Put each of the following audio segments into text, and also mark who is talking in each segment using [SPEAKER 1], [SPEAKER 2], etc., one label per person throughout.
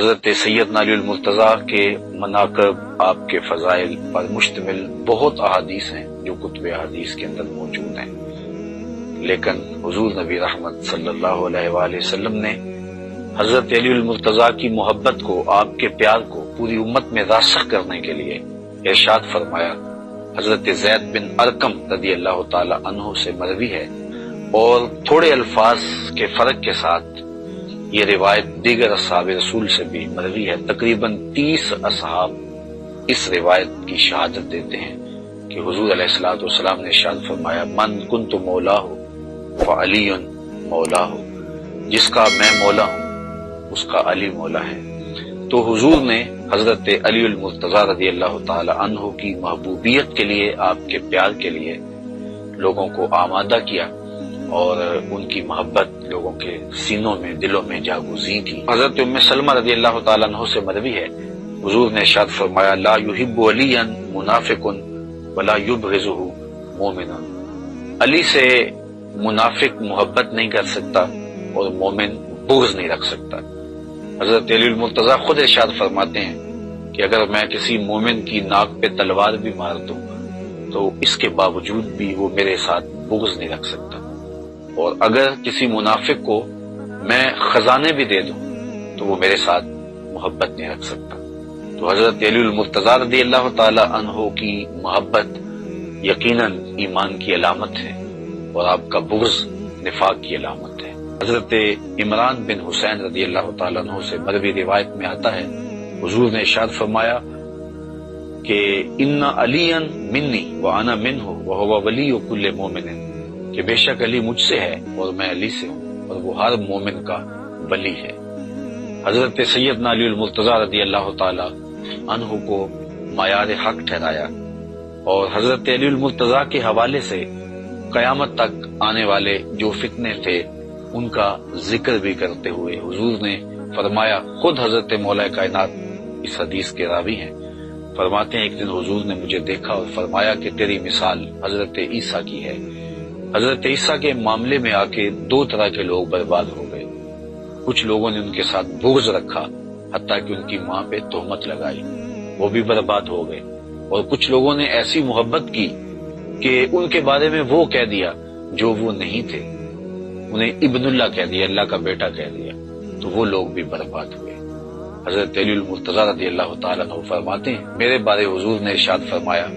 [SPEAKER 1] حضرت سیدنا علی المرتضیٰ کے مناقب، آپ کے فضائل پر مشتمل بہت احادیث ہیں جو کتب احادیث کے اندر موجود ہیں، لیکن حضور نبی رحمت صلی اللہ علیہ وآلہ وسلم نے حضرت علی المرتضیٰ کی محبت کو، آپ کے پیار کو پوری امت میں راسخ کرنے کے لیے ارشاد فرمایا۔ حضرت زید بن ارقم رضی اللہ تعالی عنہ سے مروی ہے، اور تھوڑے الفاظ کے فرق کے ساتھ یہ روایت دیگر اصحاب رسول سے بھی مروی ہے۔ تقریباً 30 اصحاب اس روایت کی شہادت دیتے ہیں کہ حضور علیہ الصلوۃ والسلام نے ارشاد فرمایا، من کنت مولاہ فعلی مولاہ، جس کا میں مولا ہوں اس کا علی مولا ہے۔ تو حضور نے حضرت علی المرتضیٰ رضی اللہ تعالی عنہ کی محبوبیت کے لیے، آپ کے پیار کے لیے لوگوں کو آمادہ کیا، اور ان کی محبت لوگوں کے سینوں میں، دلوں میں جاگزی کی۔ حضرت ام سلمہ رضی اللہ تعالی عنہ سے مروی ہے، حضور نے ارشاد فرمایا، لا یحب علیا منافق ولا یبغضہ مومن، علی سے منافق محبت نہیں کر سکتا اور مومن بغض نہیں رکھ سکتا۔ حضرت علی المرتضیٰ خود ارشاد فرماتے ہیں کہ اگر میں کسی مومن کی ناک پہ تلوار بھی مار دوں تو اس کے باوجود بھی وہ میرے ساتھ بغض نہیں رکھ سکتا، اور اگر کسی منافق کو میں خزانے بھی دے دوں تو وہ میرے ساتھ محبت نہیں رکھ سکتا۔ تو حضرت علی المرتضیٰ رضی اللہ تعالی عنہ کی محبت یقیناً ایمان کی علامت ہے، اور آپ کا بغض نفاق کی علامت ہے۔ حضرت عمران بن حسین رضی اللہ تعالی عنہ سے مروی روایت میں آتا ہے، حضور نے ارشاد فرمایا کہ ان علی منی وانا منہ وہو ولی کل مومن، کہ بے شک علی مجھ سے ہے اور میں علی سے ہوں، اور وہ ہر مومن کا ولی ہے۔ حضرت سیدنا علی المرتضیٰ رضی اللہ تعالی عنہ کو معیار حق ٹھہرایا، اور حضرت علی المرتضیٰ کے حوالے سے قیامت تک آنے والے جو فتنے تھے ان کا ذکر بھی کرتے ہوئے حضور نے فرمایا، خود حضرت مولا کائنات اس حدیث کے راوی ہیں، فرماتے ہیں ایک دن حضور نے مجھے دیکھا اور فرمایا کہ تیری مثال حضرت عیسیٰ کی ہے۔ حضرت عیسیٰ کے معاملے میں آ کے 2 طرح کے لوگ برباد ہو گئے، کچھ لوگوں نے ان کے ساتھ بغض رکھا حتیٰ کہ ان کی ماں پہ تہمت لگائی، وہ بھی برباد ہو گئے، اور کچھ لوگوں نے ایسی محبت کی کہ ان کے بارے میں وہ کہہ دیا جو وہ نہیں تھے، انہیں ابن اللہ کہہ دیا، اللہ کا بیٹا کہہ دیا، تو وہ لوگ بھی برباد ہوئے۔ حضرت علی المرتضیٰ رضی اللہ تعالیٰ عنہ فرماتے ہیں، میرے بارے حضور نے ارشاد فرمایا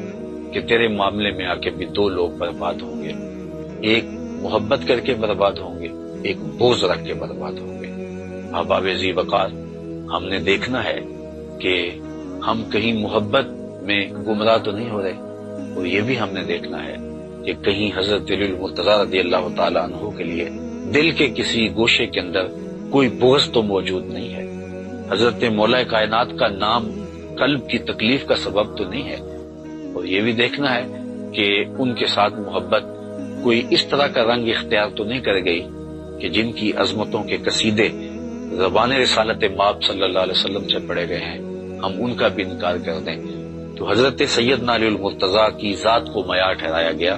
[SPEAKER 1] کہ تیرے معاملے میں آ کے بھی 2 لوگ برباد ہوں گے، ایک محبت کر کے برباد ہوں گے، ایک بغض رکھ کے برباد ہوں گے۔ احباب ذی وقار، ہم نے دیکھنا ہے کہ ہم کہیں محبت میں گمراہ تو نہیں ہو رہے، اور یہ بھی ہم نے دیکھنا ہے کہ کہیں حضرت علی المرتضیٰ رضی اللہ تعالی عنہ کے لیے دل کے کسی گوشے کے اندر کوئی بغض تو موجود نہیں ہے، حضرت مولا کائنات کا نام قلب کی تکلیف کا سبب تو نہیں ہے، اور یہ بھی دیکھنا ہے کہ ان کے ساتھ محبت کوئی اس طرح کا رنگ اختیار تو نہیں کر گئی کہ جن کی عظمتوں کے قصیدے زبان رسالت مآب صلی اللہ علیہ وسلم سے پڑھے گئے ہیں، ہم ان کا بھی انکار کر دیں۔ تو حضرت سیدنا علی المرتضیٰ کی ذات کو معیار ٹھہرایا گیا۔